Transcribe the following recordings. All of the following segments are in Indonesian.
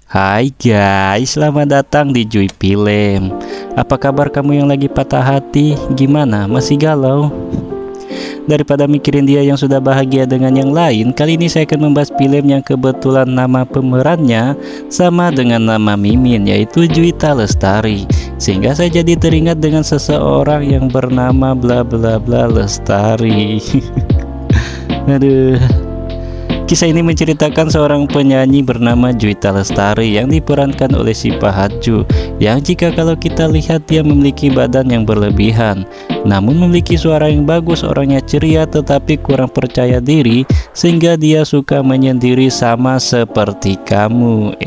Hai guys, selamat datang di Joy Film. Apa kabar kamu yang lagi patah hati? Gimana? Masih galau? Daripada mikirin dia yang sudah bahagia dengan yang lain, kali ini saya akan membahas film yang kebetulan nama pemerannya sama dengan nama Mimin, yaitu Juwita Lestari. Sehingga saya jadi teringat dengan seseorang yang bernama bla bla bla Lestari. Aduh. Kisah ini menceritakan seorang penyanyi bernama Juwita Lestari yang diperankan oleh Syifa Hadju, yang jika kalau kita lihat dia memiliki badan yang berlebihan, namun memiliki suara yang bagus, orangnya ceria tetapi kurang percaya diri, sehingga dia suka menyendiri sama seperti kamu.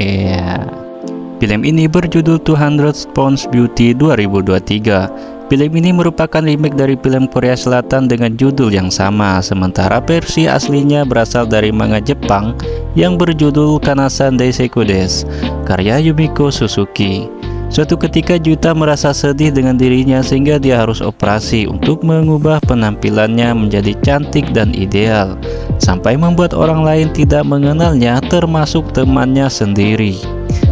Film ini berjudul 200 Pounds Beauty 2023. Film ini merupakan remake dari film Korea Selatan dengan judul yang sama, sementara versi aslinya berasal dari manga Jepang yang berjudul Kanasan Daiseku Desu, karya Yumiko Suzuki. Suatu ketika Juwita merasa sedih dengan dirinya sehingga dia harus operasi untuk mengubah penampilannya menjadi cantik dan ideal, sampai membuat orang lain tidak mengenalnya termasuk temannya sendiri.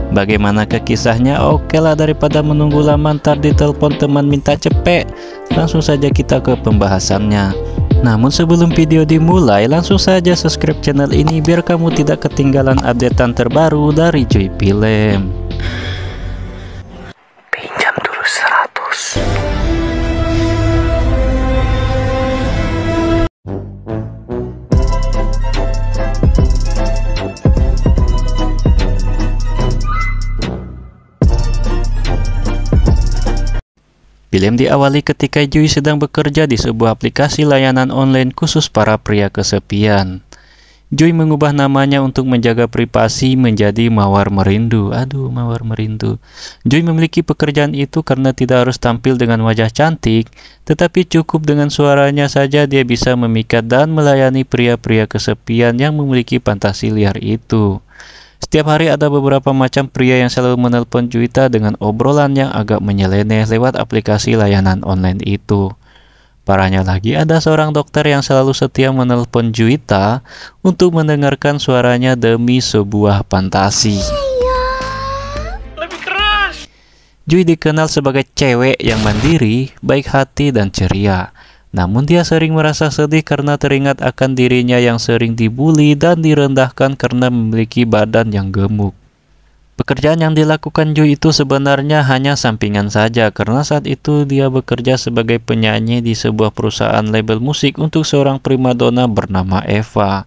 Bagaimanakah kisahnya? Oke lah, daripada menunggu lama ntar ditelepon teman minta cepet, langsung saja kita ke pembahasannya. Namun sebelum video dimulai, langsung saja subscribe channel ini biar kamu tidak ketinggalan updatean terbaru dari Joy Film. Pinjam dulu 100. Film diawali ketika Joy sedang bekerja di sebuah aplikasi layanan online khusus para pria kesepian. Joy mengubah namanya untuk menjaga privasi menjadi Mawar Merindu. Aduh, Mawar Merindu. Joy memiliki pekerjaan itu karena tidak harus tampil dengan wajah cantik, tetapi cukup dengan suaranya saja dia bisa memikat dan melayani pria-pria kesepian yang memiliki fantasi liar itu. Setiap hari ada beberapa macam pria yang selalu menelpon Juwita dengan obrolan yang agak menyeleneh lewat aplikasi layanan online itu. Parahnya lagi, ada seorang dokter yang selalu setia menelpon Juwita untuk mendengarkan suaranya demi sebuah fantasi. Lebih keras. Joy dikenal sebagai cewek yang mandiri, baik hati dan ceria. Namun dia sering merasa sedih karena teringat akan dirinya yang sering dibully dan direndahkan karena memiliki badan yang gemuk. Pekerjaan yang dilakukan Joy itu sebenarnya hanya sampingan saja karena saat itu dia bekerja sebagai penyanyi di sebuah perusahaan label musik untuk seorang primadona bernama Eva.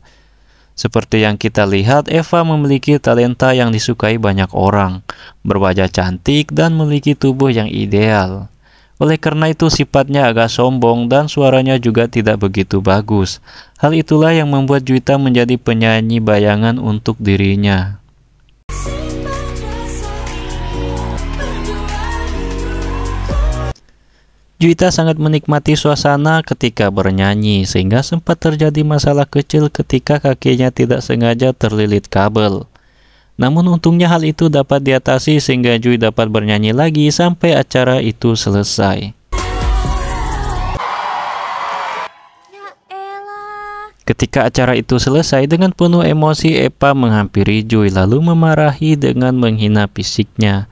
Seperti yang kita lihat, Eva memiliki talenta yang disukai banyak orang, berwajah cantik dan memiliki tubuh yang ideal. Oleh karena itu sifatnya agak sombong dan suaranya juga tidak begitu bagus. Hal itulah yang membuat Juwita menjadi penyanyi bayangan untuk dirinya. Juwita sangat menikmati suasana ketika bernyanyi, sehingga sempat terjadi masalah kecil ketika kakinya tidak sengaja terlilit kabel. Namun untungnya hal itu dapat diatasi sehingga Joy dapat bernyanyi lagi sampai acara itu selesai. Ketika acara itu selesai, dengan penuh emosi Eva menghampiri Joy lalu memarahi dengan menghina fisiknya.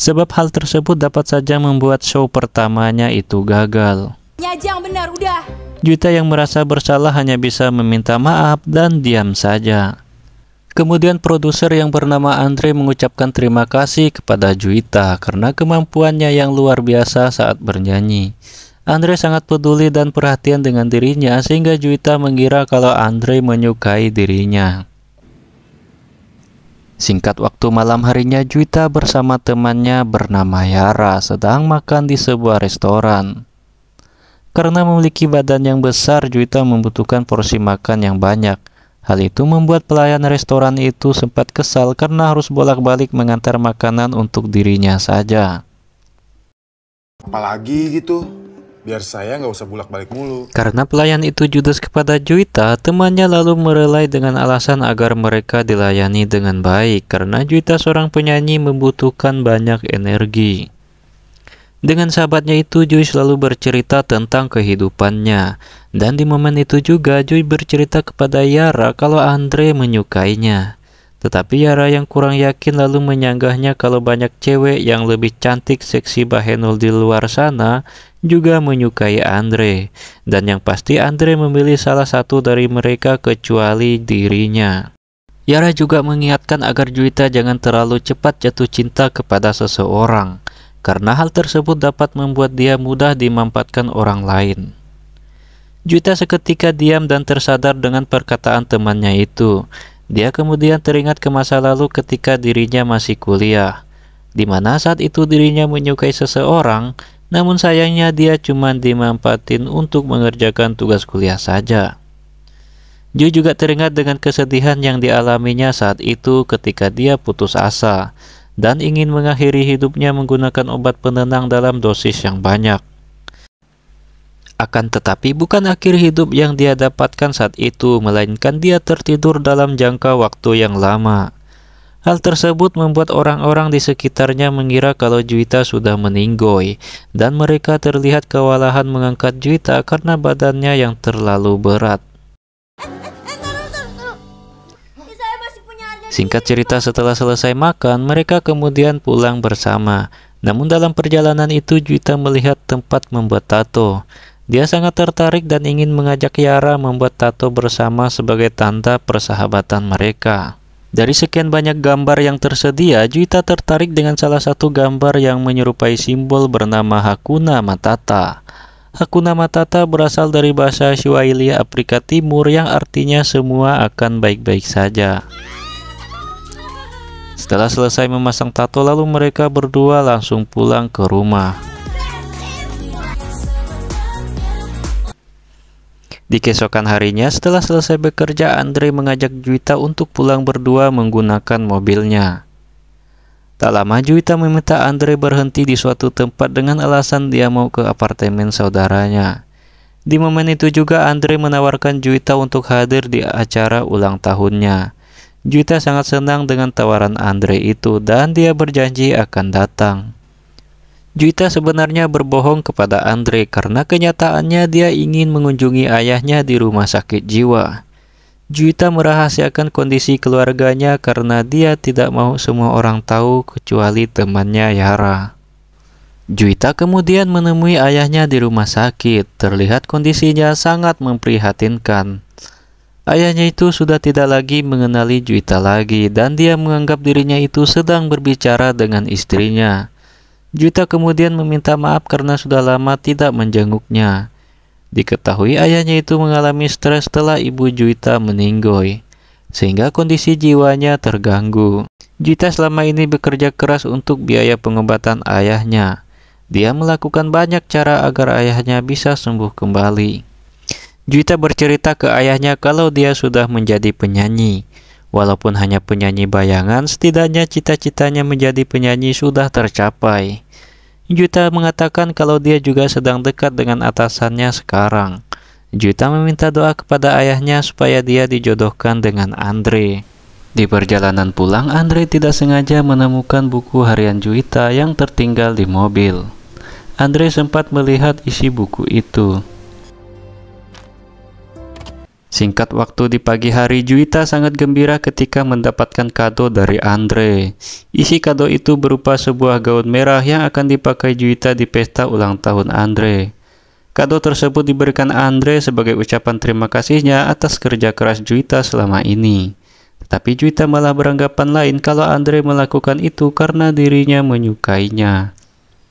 Sebab hal tersebut dapat saja membuat show pertamanya itu gagal. Yang benar udah. Juwita yang merasa bersalah hanya bisa meminta maaf dan diam saja. Kemudian produser yang bernama Andre mengucapkan terima kasih kepada Juwita karena kemampuannya yang luar biasa saat bernyanyi. Andre sangat peduli dan perhatian dengan dirinya sehingga Juwita mengira kalau Andre menyukai dirinya. Singkat waktu malam harinya, Juwita bersama temannya bernama Yara sedang makan di sebuah restoran. Karena memiliki badan yang besar, Juwita membutuhkan porsi makan yang banyak. Hal itu membuat pelayan restoran itu sempat kesal karena harus bolak-balik mengantar makanan untuk dirinya saja. Apalagi gitu, biar saya nggak usah bolak-balik mulu. Karena pelayan itu judes kepada Juwita, temannya lalu merelai dengan alasan agar mereka dilayani dengan baik karena Juwita seorang penyanyi membutuhkan banyak energi. Dengan sahabatnya itu, Joy selalu bercerita tentang kehidupannya. Dan di momen itu juga Joy bercerita kepada Yara kalau Andre menyukainya. Tetapi Yara yang kurang yakin lalu menyanggahnya kalau banyak cewek yang lebih cantik, seksi, bahenol di luar sana juga menyukai Andre. Dan yang pasti Andre memilih salah satu dari mereka kecuali dirinya. Yara juga mengingatkan agar Juwita jangan terlalu cepat jatuh cinta kepada seseorang, karena hal tersebut dapat membuat dia mudah dimanfaatkan orang lain. Juwita seketika diam dan tersadar dengan perkataan temannya itu. Dia kemudian teringat ke masa lalu ketika dirinya masih kuliah, di mana saat itu dirinya menyukai seseorang, namun sayangnya dia cuma dimanfaatin untuk mengerjakan tugas kuliah saja. Ju juga teringat dengan kesedihan yang dialaminya saat itu ketika dia putus asa dan ingin mengakhiri hidupnya menggunakan obat penenang dalam dosis yang banyak. Akan tetapi bukan akhir hidup yang dia dapatkan saat itu, melainkan dia tertidur dalam jangka waktu yang lama. Hal tersebut membuat orang-orang di sekitarnya mengira kalau Juwita sudah meninggoy, dan mereka terlihat kewalahan mengangkat Juwita karena badannya yang terlalu berat. Singkat cerita, setelah selesai makan, mereka kemudian pulang bersama. Namun dalam perjalanan itu Juwita melihat tempat membuat tato. Dia sangat tertarik dan ingin mengajak Yara membuat tato bersama sebagai tanda persahabatan mereka. Dari sekian banyak gambar yang tersedia, Juwita tertarik dengan salah satu gambar yang menyerupai simbol bernama Hakuna Matata. Hakuna Matata berasal dari bahasa Swahili Afrika Timur yang artinya semua akan baik-baik saja. Setelah selesai memasang tato, lalu mereka berdua langsung pulang ke rumah. Di keesokan harinya, setelah selesai bekerja, Andre mengajak Juwita untuk pulang berdua menggunakan mobilnya. Tak lama, Juwita meminta Andre berhenti di suatu tempat dengan alasan dia mau ke apartemen saudaranya. Di momen itu juga Andre menawarkan Juwita untuk hadir di acara ulang tahunnya. Juwita sangat senang dengan tawaran Andre itu dan dia berjanji akan datang. Juwita sebenarnya berbohong kepada Andre karena kenyataannya dia ingin mengunjungi ayahnya di rumah sakit jiwa. Juwita merahasiakan kondisi keluarganya karena dia tidak mau semua orang tahu kecuali temannya Yara. Juwita kemudian menemui ayahnya di rumah sakit. Terlihat kondisinya sangat memprihatinkan. Ayahnya itu sudah tidak lagi mengenali Juwita lagi dan dia menganggap dirinya itu sedang berbicara dengan istrinya. Juwita kemudian meminta maaf karena sudah lama tidak menjenguknya. Diketahui ayahnya itu mengalami stres setelah ibu Juwita meninggoy, sehingga kondisi jiwanya terganggu. Juwita selama ini bekerja keras untuk biaya pengobatan ayahnya. Dia melakukan banyak cara agar ayahnya bisa sembuh kembali. Juwita bercerita ke ayahnya kalau dia sudah menjadi penyanyi. Walaupun hanya penyanyi bayangan, setidaknya cita-citanya menjadi penyanyi sudah tercapai. Juwita mengatakan kalau dia juga sedang dekat dengan atasannya sekarang. Juwita meminta doa kepada ayahnya supaya dia dijodohkan dengan Andre. Di perjalanan pulang, Andre tidak sengaja menemukan buku harian Juwita yang tertinggal di mobil. Andre sempat melihat isi buku itu. Singkat waktu di pagi hari, Juwita sangat gembira ketika mendapatkan kado dari Andre. Isi kado itu berupa sebuah gaun merah yang akan dipakai Juwita di pesta ulang tahun Andre. Kado tersebut diberikan Andre sebagai ucapan terima kasihnya atas kerja keras Juwita selama ini. Tetapi Juwita malah beranggapan lain kalau Andre melakukan itu karena dirinya menyukainya.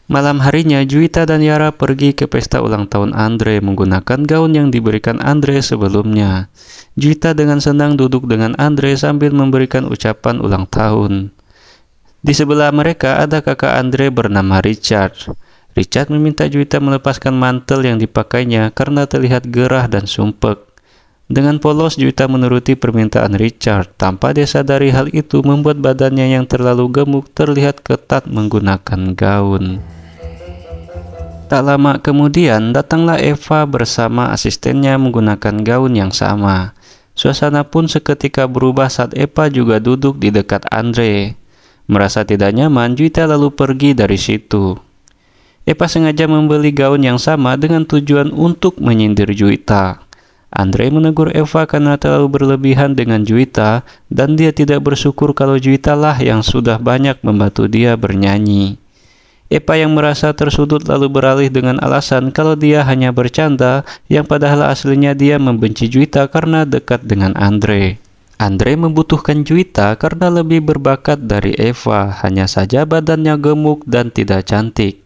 Malam harinya, Juwita dan Yara pergi ke pesta ulang tahun Andre menggunakan gaun yang diberikan Andre sebelumnya. Juwita dengan senang duduk dengan Andre sambil memberikan ucapan ulang tahun. Di sebelah mereka ada kakak Andre bernama Richard. Richard meminta Juwita melepaskan mantel yang dipakainya karena terlihat gerah dan sumpek. Dengan polos, Juwita menuruti permintaan Richard. Tanpa dia sadari, hal itu membuat badannya yang terlalu gemuk terlihat ketat menggunakan gaun. Tak lama kemudian, datanglah Eva bersama asistennya menggunakan gaun yang sama. Suasana pun seketika berubah saat Eva juga duduk di dekat Andre. Merasa tidak nyaman, Juwita lalu pergi dari situ. Eva sengaja membeli gaun yang sama dengan tujuan untuk menyindir Juwita. Andre menegur Eva karena terlalu berlebihan dengan Juwita dan dia tidak bersyukur kalau Juwita lah yang sudah banyak membantu dia bernyanyi. Eva yang merasa tersudut lalu beralih dengan alasan kalau dia hanya bercanda, yang padahal aslinya dia membenci Juwita karena dekat dengan Andre. Andre membutuhkan Juwita karena lebih berbakat dari Eva, hanya saja badannya gemuk dan tidak cantik.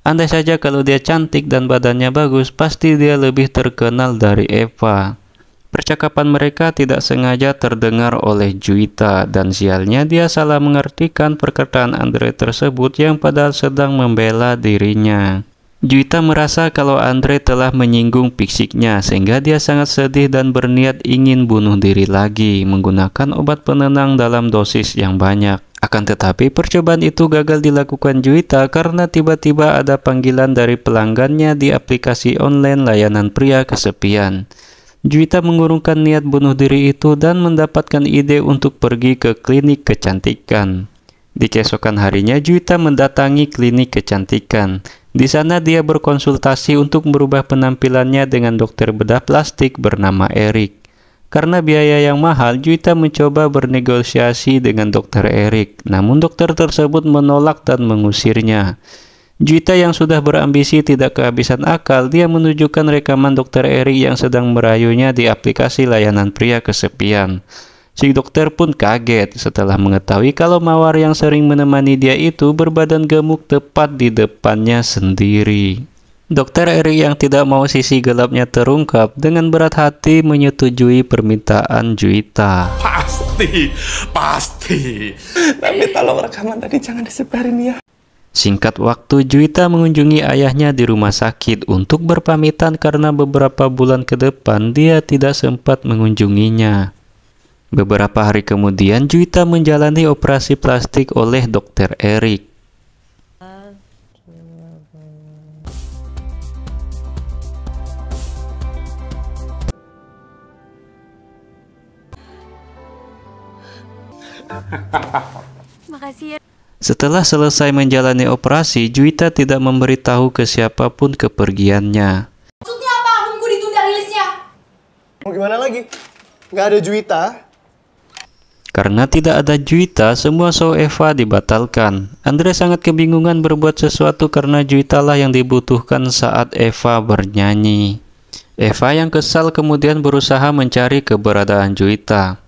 Andai saja kalau dia cantik dan badannya bagus, pasti dia lebih terkenal dari Eva. Percakapan mereka tidak sengaja terdengar oleh Juwita, dan sialnya dia salah mengartikan perkataan Andre tersebut yang padahal sedang membela dirinya. Juwita merasa kalau Andre telah menyinggung fisiknya, sehingga dia sangat sedih dan berniat ingin bunuh diri lagi menggunakan obat penenang dalam dosis yang banyak. Akan tetapi percobaan itu gagal dilakukan Juwita karena tiba-tiba ada panggilan dari pelanggannya di aplikasi online layanan pria kesepian. Juwita mengurungkan niat bunuh diri itu dan mendapatkan ide untuk pergi ke klinik kecantikan. Di keesokan harinya Juwita mendatangi klinik kecantikan. Di sana dia berkonsultasi untuk merubah penampilannya dengan dokter bedah plastik bernama Eric. Karena biaya yang mahal, Juwita mencoba bernegosiasi dengan dokter Eric, namun dokter tersebut menolak dan mengusirnya. Juwita yang sudah berambisi tidak kehabisan akal, dia menunjukkan rekaman dokter Eric yang sedang merayunya di aplikasi layanan pria kesepian. Si dokter pun kaget setelah mengetahui kalau mawar yang sering menemani dia itu berbadan gemuk tepat di depannya sendiri. Dokter Eric yang tidak mau sisi gelapnya terungkap dengan berat hati menyetujui permintaan Juwita. Pasti. Tapi tolong rekaman tadi jangan disebarin ya. Singkat waktu, Juwita mengunjungi ayahnya di rumah sakit untuk berpamitan karena beberapa bulan ke depan dia tidak sempat mengunjunginya. Beberapa hari kemudian, Juwita menjalani operasi plastik oleh dokter Eric. Makasih ya. Setelah selesai menjalani operasi, Juwita tidak memberitahu ke siapapun kepergiannya. Maksudnya apa? Nunggu ditunda rilisnya. Mau gimana lagi? Nggak ada Juwita. Karena tidak ada Juwita, semua show Eva dibatalkan. Andre sangat kebingungan berbuat sesuatu karena Juwita lah yang dibutuhkan saat Eva bernyanyi. Eva yang kesal kemudian berusaha mencari keberadaan Juwita.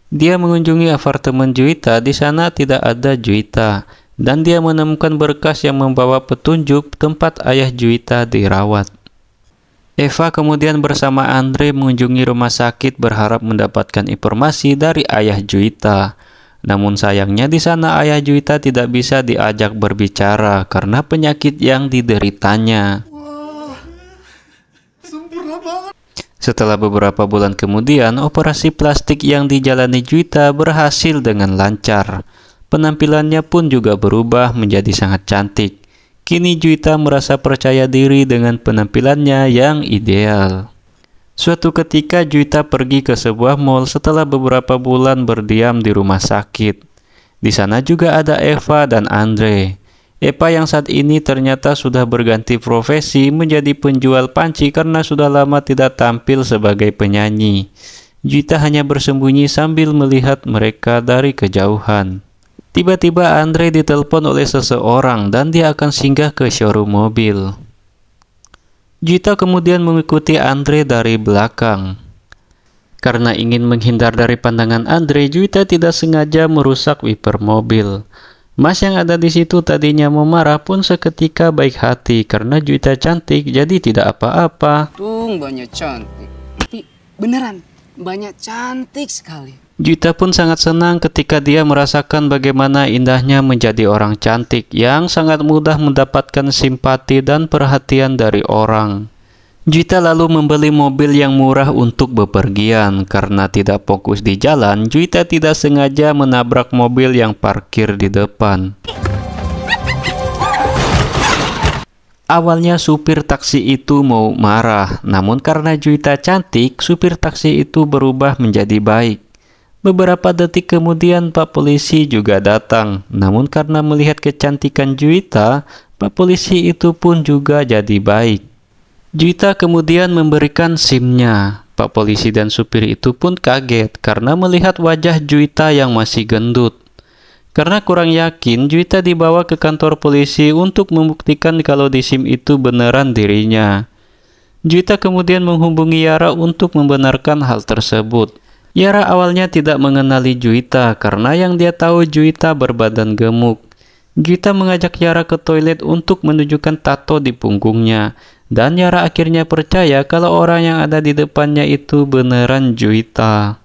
Dia mengunjungi apartemen Juwita, di sana tidak ada Juwita, dan dia menemukan berkas yang membawa petunjuk tempat ayah Juwita dirawat. Eva kemudian bersama Andre mengunjungi rumah sakit berharap mendapatkan informasi dari ayah Juwita. Namun sayangnya di sana ayah Juwita tidak bisa diajak berbicara karena penyakit yang dideritanya. Setelah beberapa bulan kemudian, operasi plastik yang dijalani Juwita berhasil dengan lancar. Penampilannya pun juga berubah menjadi sangat cantik. Kini Juwita merasa percaya diri dengan penampilannya yang ideal. Suatu ketika Juwita pergi ke sebuah mall setelah beberapa bulan berdiam di rumah sakit. Di sana juga ada Eva dan Andre. Eva yang saat ini ternyata sudah berganti profesi menjadi penjual panci karena sudah lama tidak tampil sebagai penyanyi. Juwita hanya bersembunyi sambil melihat mereka dari kejauhan. Tiba-tiba Andre ditelepon oleh seseorang dan dia akan singgah ke showroom mobil. Juwita kemudian mengikuti Andre dari belakang. Karena ingin menghindar dari pandangan Andre, Juwita tidak sengaja merusak wiper mobil. Mas yang ada di situ tadinya mau marah pun seketika baik hati karena Juwita cantik jadi tidak apa-apa. Banyak cantik. Beneran, banyak cantik sekali. Juwita pun sangat senang ketika dia merasakan bagaimana indahnya menjadi orang cantik yang sangat mudah mendapatkan simpati dan perhatian dari orang. Juwita lalu membeli mobil yang murah untuk bepergian. Karena tidak fokus di jalan, Juwita tidak sengaja menabrak mobil yang parkir di depan. Awalnya supir taksi itu mau marah, namun karena Juwita cantik, supir taksi itu berubah menjadi baik. Beberapa detik kemudian Pak Polisi juga datang, namun karena melihat kecantikan Juwita, Pak Polisi itu pun juga jadi baik. Juwita kemudian memberikan SIM-nya. Pak polisi dan supir itu pun kaget karena melihat wajah Juwita yang masih gendut. Karena kurang yakin, Juwita dibawa ke kantor polisi untuk membuktikan kalau di SIM itu beneran dirinya. Juwita kemudian menghubungi Yara untuk membenarkan hal tersebut. Yara awalnya tidak mengenali Juwita karena yang dia tahu Juwita berbadan gemuk. Juwita mengajak Yara ke toilet untuk menunjukkan tato di punggungnya. Dan Yara akhirnya percaya kalau orang yang ada di depannya itu beneran Juwita.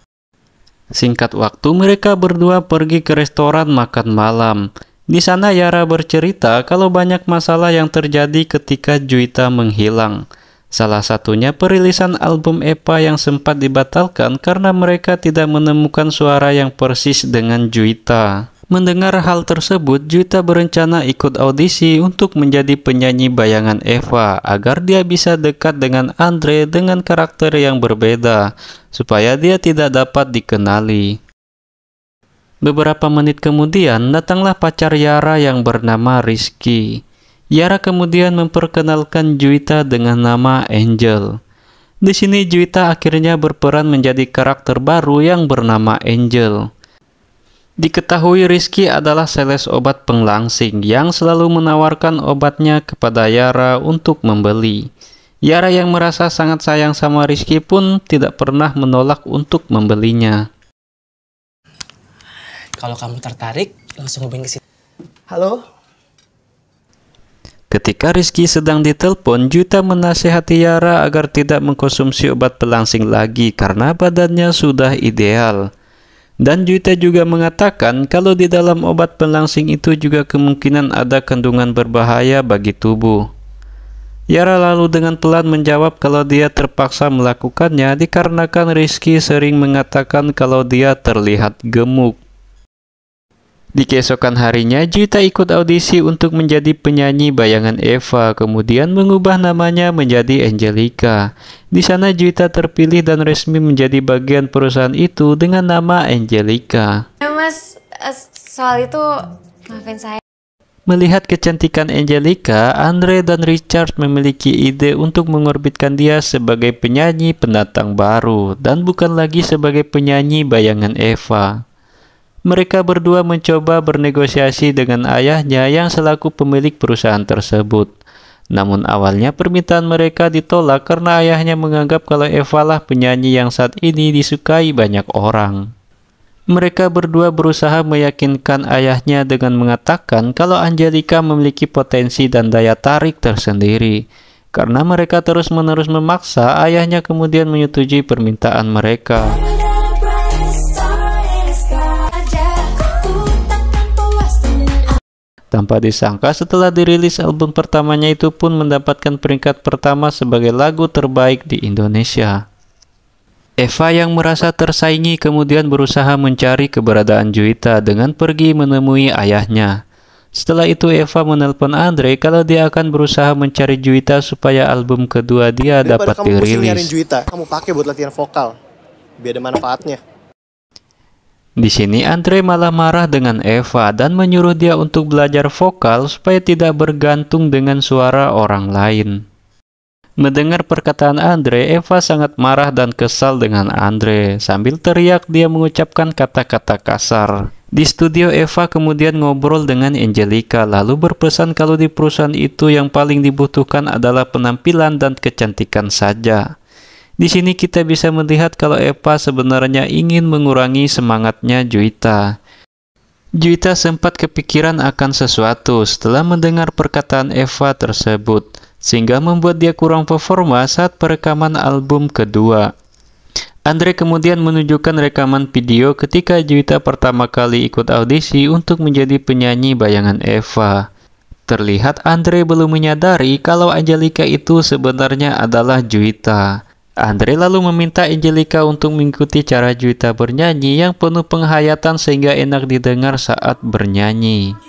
Singkat waktu, mereka berdua pergi ke restoran makan malam. Di sana Yara bercerita kalau banyak masalah yang terjadi ketika Juwita menghilang. Salah satunya perilisan album Eva yang sempat dibatalkan karena mereka tidak menemukan suara yang persis dengan Juwita. Mendengar hal tersebut, Juwita berencana ikut audisi untuk menjadi penyanyi bayangan Eva agar dia bisa dekat dengan Andre dengan karakter yang berbeda, supaya dia tidak dapat dikenali. Beberapa menit kemudian, datanglah pacar Yara yang bernama Rizky. Yara kemudian memperkenalkan Juwita dengan nama Angel. Di sini Juwita akhirnya berperan menjadi karakter baru yang bernama Angel. Diketahui Rizky adalah sales obat penglangsing yang selalu menawarkan obatnya kepada Yara untuk membeli. Yara yang merasa sangat sayang sama Rizky pun tidak pernah menolak untuk membelinya. Kalau kamu tertarik, langsung hubungi ke sini. Halo? Ketika Rizky sedang ditelepon, Juwita menasihati Yara agar tidak mengkonsumsi obat pelangsing lagi karena badannya sudah ideal. Dan Juwita juga mengatakan kalau di dalam obat pelangsing itu juga kemungkinan ada kandungan berbahaya bagi tubuh. Yara lalu dengan pelan menjawab kalau dia terpaksa melakukannya dikarenakan Rizky sering mengatakan kalau dia terlihat gemuk. Di keesokan harinya, Juwita ikut audisi untuk menjadi penyanyi bayangan Eva, kemudian mengubah namanya menjadi Angelica. Di sana Juwita terpilih dan resmi menjadi bagian perusahaan itu dengan nama Angelica. Ya mas, soal itu maafin saya. Melihat kecantikan Angelica, Andre dan Richard memiliki ide untuk mengorbitkan dia sebagai penyanyi pendatang baru dan bukan lagi sebagai penyanyi bayangan Eva. Mereka berdua mencoba bernegosiasi dengan ayahnya yang selaku pemilik perusahaan tersebut. Namun awalnya permintaan mereka ditolak karena ayahnya menganggap kalau Eva lah penyanyi yang saat ini disukai banyak orang. Mereka berdua berusaha meyakinkan ayahnya dengan mengatakan kalau Angelica memiliki potensi dan daya tarik tersendiri. Karena mereka terus-menerus memaksa, ayahnya kemudian menyetujui permintaan mereka. Tanpa disangka, setelah dirilis album pertamanya itu pun mendapatkan peringkat pertama sebagai lagu terbaik di Indonesia. Eva yang merasa tersaingi kemudian berusaha mencari keberadaan Juwita dengan pergi menemui ayahnya. Setelah itu Eva menelpon Andre kalau dia akan berusaha mencari Juwita supaya album kedua dia dapat kamu pusing nyariin dirilis. Juwita, kamu pakai buat latihan vokal. Biar ada manfaatnya. Di sini Andre malah marah dengan Eva dan menyuruh dia untuk belajar vokal supaya tidak bergantung dengan suara orang lain. Mendengar perkataan Andre, Eva sangat marah dan kesal dengan Andre. Sambil teriak, dia mengucapkan kata-kata kasar. Di studio, Eva kemudian ngobrol dengan Angelica, lalu berpesan kalau di perusahaan itu yang paling dibutuhkan adalah penampilan dan kecantikan saja. Di sini kita bisa melihat kalau Eva sebenarnya ingin mengurangi semangatnya Juwita. Juwita sempat kepikiran akan sesuatu setelah mendengar perkataan Eva tersebut, sehingga membuat dia kurang performa saat perekaman album kedua. Andre kemudian menunjukkan rekaman video ketika Juwita pertama kali ikut audisi untuk menjadi penyanyi bayangan Eva. Terlihat Andre belum menyadari kalau Angelica itu sebenarnya adalah Juwita. Andre lalu meminta Angelica untuk mengikuti cara Juwita bernyanyi yang penuh penghayatan sehingga enak didengar saat bernyanyi.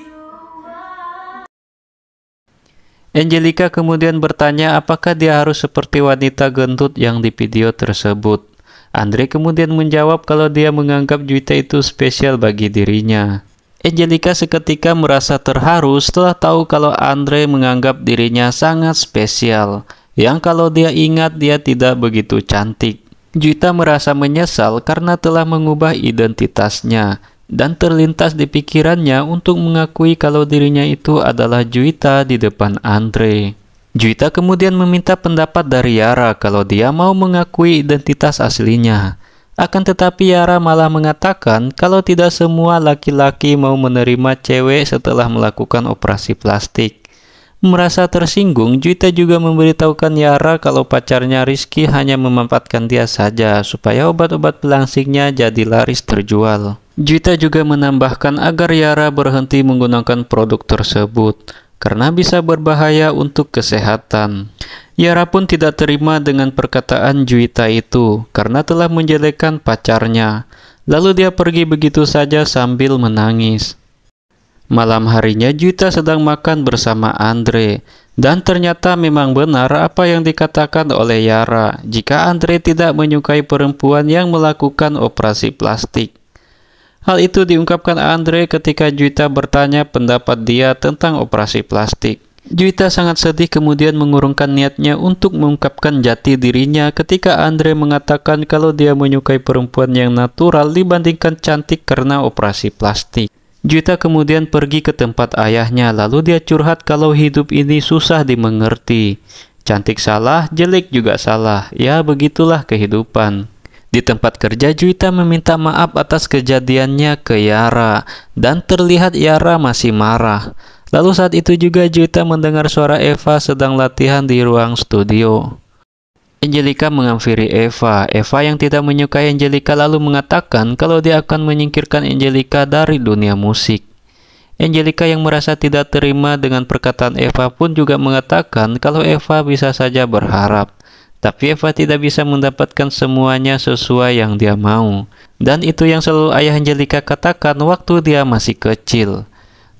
Angelica kemudian bertanya apakah dia harus seperti wanita gendut yang di video tersebut. Andre kemudian menjawab kalau dia menganggap Juwita itu spesial bagi dirinya. Angelica seketika merasa terharu setelah tahu kalau Andre menganggap dirinya sangat spesial. yang kalau dia ingat dia tidak begitu cantik. Juwita merasa menyesal karena telah mengubah identitasnya dan terlintas di pikirannya untuk mengakui kalau dirinya itu adalah Juwita di depan Andre. Juwita kemudian meminta pendapat dari Yara kalau dia mau mengakui identitas aslinya. Akan tetapi Yara malah mengatakan kalau tidak semua laki-laki mau menerima cewek setelah melakukan operasi plastik. Merasa tersinggung, Juwita juga memberitahukan Yara kalau pacarnya Rizky hanya memanfaatkan dia saja supaya obat-obat pelangsingnya jadi laris terjual. Juwita juga menambahkan agar Yara berhenti menggunakan produk tersebut karena bisa berbahaya untuk kesehatan. Yara pun tidak terima dengan perkataan Juwita itu karena telah menjelekkan pacarnya. Lalu dia pergi begitu saja sambil menangis. Malam harinya Juwita sedang makan bersama Andre dan ternyata memang benar apa yang dikatakan oleh Yara jika Andre tidak menyukai perempuan yang melakukan operasi plastik. Hal itu diungkapkan Andre ketika Juwita bertanya pendapat dia tentang operasi plastik. Juwita sangat sedih kemudian mengurungkan niatnya untuk mengungkapkan jati dirinya ketika Andre mengatakan kalau dia menyukai perempuan yang natural dibandingkan cantik karena operasi plastik. Juwita kemudian pergi ke tempat ayahnya lalu dia curhat kalau hidup ini susah dimengerti. Cantik salah, jelek juga salah, ya begitulah kehidupan. Di tempat kerja Juwita meminta maaf atas kejadiannya ke Yara dan terlihat Yara masih marah. Lalu saat itu juga Juwita mendengar suara Eva sedang latihan di ruang studio. Angelica menghampiri Eva. Eva yang tidak menyukai Angelica lalu mengatakan kalau dia akan menyingkirkan Angelica dari dunia musik. Angelica yang merasa tidak terima dengan perkataan Eva pun juga mengatakan kalau Eva bisa saja berharap. Tapi Eva tidak bisa mendapatkan semuanya sesuai yang dia mau. Dan itu yang selalu ayah Angelica katakan waktu dia masih kecil.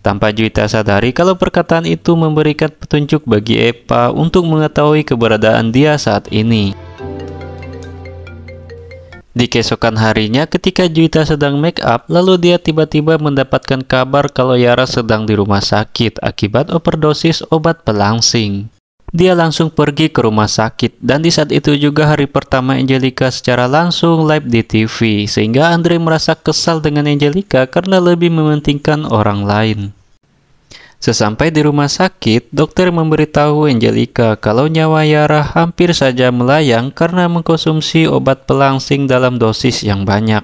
Tanpa Juwita sadari kalau perkataan itu memberikan petunjuk bagi Eva untuk mengetahui keberadaan dia saat ini. Di keesokan harinya ketika Juwita sedang make up, lalu dia tiba-tiba mendapatkan kabar kalau Yara sedang di rumah sakit akibat overdosis obat pelangsing. Dia langsung pergi ke rumah sakit dan di saat itu juga hari pertama Angelica secara langsung live di TV sehingga Andre merasa kesal dengan Angelica karena lebih mementingkan orang lain. Sesampai di rumah sakit, dokter memberitahu Angelica kalau nyawa Yara hampir saja melayang karena mengkonsumsi obat pelangsing dalam dosis yang banyak.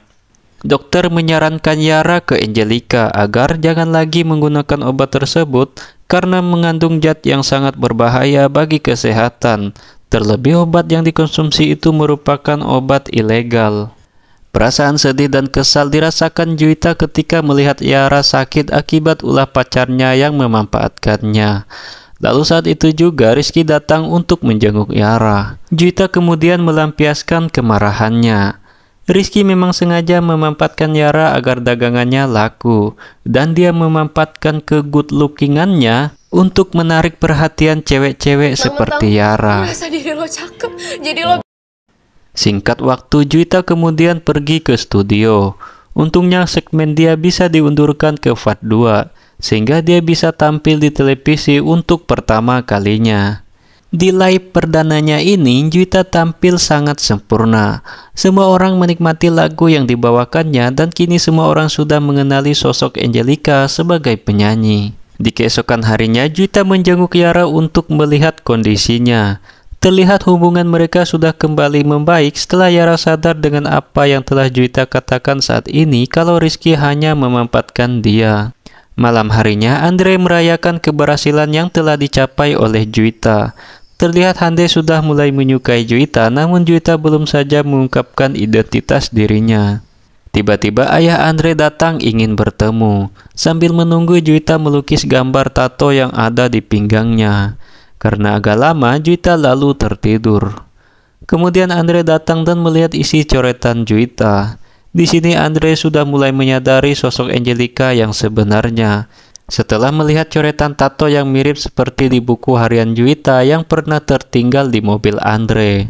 Dokter menyarankan Yara ke Angelica agar jangan lagi menggunakan obat tersebut karena mengandung zat yang sangat berbahaya bagi kesehatan. Terlebih obat yang dikonsumsi itu merupakan obat ilegal. Perasaan sedih dan kesal dirasakan Juwita ketika melihat Yara sakit akibat ulah pacarnya yang memanfaatkannya. Lalu saat itu juga Rizky datang untuk menjenguk Yara. Juwita kemudian melampiaskan kemarahannya. Rizky memang sengaja memanfaatkan Yara agar dagangannya laku, dan dia memanfaatkan ke-good lookingannya untuk menarik perhatian cewek-cewek seperti Yara. Merasa diri lo cakep, jadi lo... Singkat waktu, Juwita kemudian pergi ke studio. Untungnya segmen dia bisa diundurkan ke part 2, sehingga dia bisa tampil di televisi untuk pertama kalinya. Di live perdananya ini, Juwita tampil sangat sempurna. Semua orang menikmati lagu yang dibawakannya dan kini semua orang sudah mengenali sosok Angelica sebagai penyanyi. Di keesokan harinya, Juwita menjenguk Yara untuk melihat kondisinya. Terlihat hubungan mereka sudah kembali membaik setelah Yara sadar dengan apa yang telah Juwita katakan saat ini kalau Rizky hanya memanfaatkan dia. Malam harinya, Andre merayakan keberhasilan yang telah dicapai oleh Juwita. Terlihat Hande sudah mulai menyukai Juwita, namun Juwita belum saja mengungkapkan identitas dirinya. Tiba-tiba ayah Andre datang ingin bertemu. Sambil menunggu, Juwita melukis gambar tato yang ada di pinggangnya. Karena agak lama, Juwita lalu tertidur. Kemudian Andre datang dan melihat isi coretan Juwita. Di sini Andre sudah mulai menyadari sosok Angelica yang sebenarnya. Setelah melihat coretan tato yang mirip seperti di buku harian Juwita yang pernah tertinggal di mobil Andre.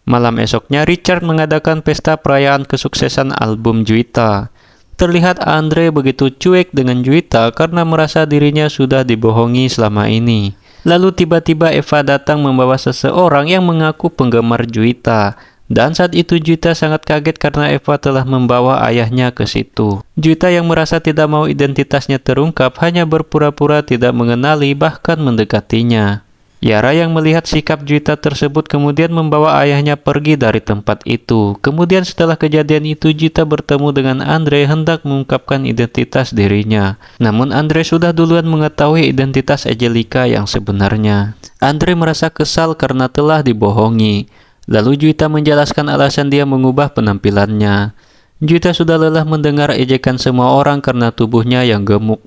Malam esoknya, Richard mengadakan pesta perayaan kesuksesan album Juwita. Terlihat Andre begitu cuek dengan Juwita karena merasa dirinya sudah dibohongi selama ini. Lalu tiba-tiba Eva datang membawa seseorang yang mengaku penggemar Juwita. Dan saat itu Juwita sangat kaget karena Eva telah membawa ayahnya ke situ. Juwita yang merasa tidak mau identitasnya terungkap hanya berpura-pura tidak mengenali bahkan mendekatinya. Yara yang melihat sikap Juwita tersebut kemudian membawa ayahnya pergi dari tempat itu. Kemudian setelah kejadian itu Juwita bertemu dengan Andre hendak mengungkapkan identitas dirinya. Namun Andre sudah duluan mengetahui identitas Angelica yang sebenarnya. Andre merasa kesal karena telah dibohongi. Lalu Juwita menjelaskan alasan dia mengubah penampilannya. Juwita sudah lelah mendengar ejekan semua orang karena tubuhnya yang gemuk.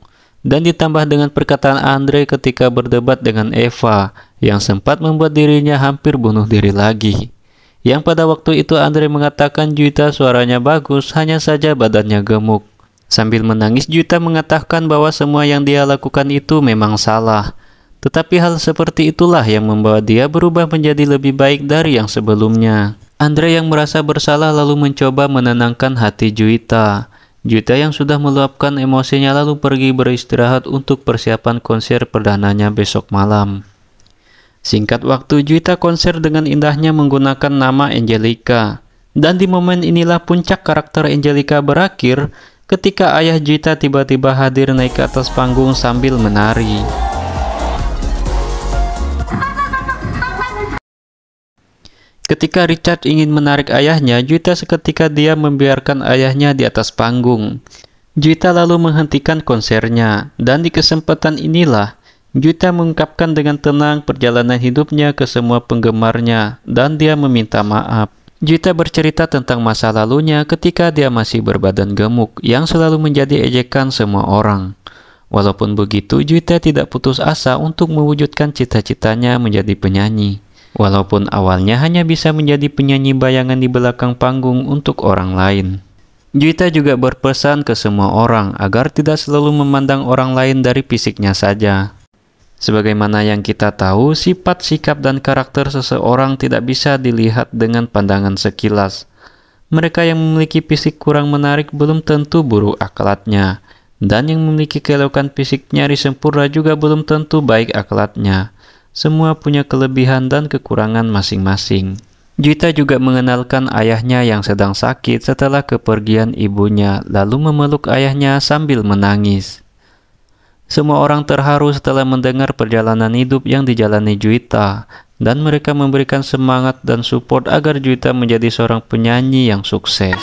Dan ditambah dengan perkataan Andre ketika berdebat dengan Eva, yang sempat membuat dirinya hampir bunuh diri lagi. Yang pada waktu itu Andre mengatakan Juwita suaranya bagus, hanya saja badannya gemuk. Sambil menangis Juwita mengatakan bahwa semua yang dia lakukan itu memang salah. Tetapi hal seperti itulah yang membawa dia berubah menjadi lebih baik dari yang sebelumnya. Andre yang merasa bersalah lalu mencoba menenangkan hati Juwita. Juwita yang sudah meluapkan emosinya lalu pergi beristirahat untuk persiapan konser perdananya besok malam. Singkat waktu Juwita konser dengan indahnya menggunakan nama Angelica. Dan di momen inilah puncak karakter Angelica berakhir ketika ayah Juwita tiba-tiba hadir naik ke atas panggung sambil menari. Ketika Richard ingin menarik ayahnya, Juwita seketika dia membiarkan ayahnya di atas panggung. Juwita lalu menghentikan konsernya, dan di kesempatan inilah, Juwita mengungkapkan dengan tenang perjalanan hidupnya ke semua penggemarnya, dan dia meminta maaf. Juwita bercerita tentang masa lalunya ketika dia masih berbadan gemuk, yang selalu menjadi ejekan semua orang. Walaupun begitu, Juwita tidak putus asa untuk mewujudkan cita-citanya menjadi penyanyi. Walaupun awalnya hanya bisa menjadi penyanyi bayangan di belakang panggung untuk orang lain. Juwita juga berpesan ke semua orang agar tidak selalu memandang orang lain dari fisiknya saja. Sebagaimana yang kita tahu, sifat, sikap, dan karakter seseorang tidak bisa dilihat dengan pandangan sekilas. Mereka yang memiliki fisik kurang menarik belum tentu buruk akhlaknya, dan yang memiliki keelokan fisik nyaris sempurna juga belum tentu baik akhlaknya. Semua punya kelebihan dan kekurangan masing-masing. Juwita juga mengenalkan ayahnya yang sedang sakit setelah kepergian ibunya, lalu memeluk ayahnya sambil menangis. Semua orang terharu setelah mendengar perjalanan hidup yang dijalani Juwita, dan mereka memberikan semangat dan support agar Juwita menjadi seorang penyanyi yang sukses.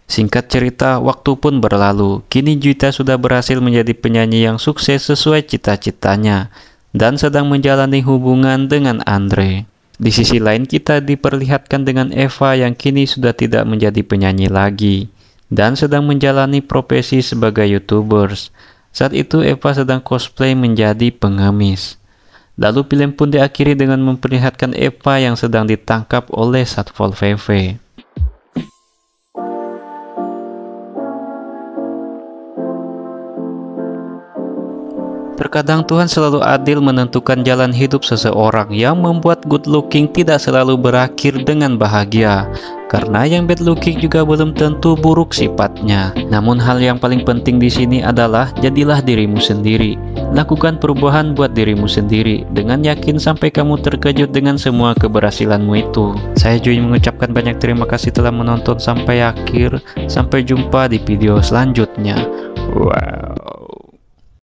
Singkat cerita, waktu pun berlalu. Kini Juwita sudah berhasil menjadi penyanyi yang sukses sesuai cita-citanya dan sedang menjalani hubungan dengan Andre. Di sisi lain kita diperlihatkan dengan Eva yang kini sudah tidak menjadi penyanyi lagi dan sedang menjalani profesi sebagai YouTubers. Saat itu Eva sedang cosplay menjadi pengemis. Lalu film pun diakhiri dengan memperlihatkan Eva yang sedang ditangkap oleh Satpol PP. Terkadang Tuhan selalu adil menentukan jalan hidup seseorang yang membuat good looking tidak selalu berakhir dengan bahagia. Karena yang bad looking juga belum tentu buruk sifatnya. Namun hal yang paling penting di sini adalah jadilah dirimu sendiri. Lakukan perubahan buat dirimu sendiri dengan yakin sampai kamu terkejut dengan semua keberhasilanmu itu. Saya Joy mengucapkan banyak terima kasih telah menonton sampai akhir. Sampai jumpa di video selanjutnya. Wow.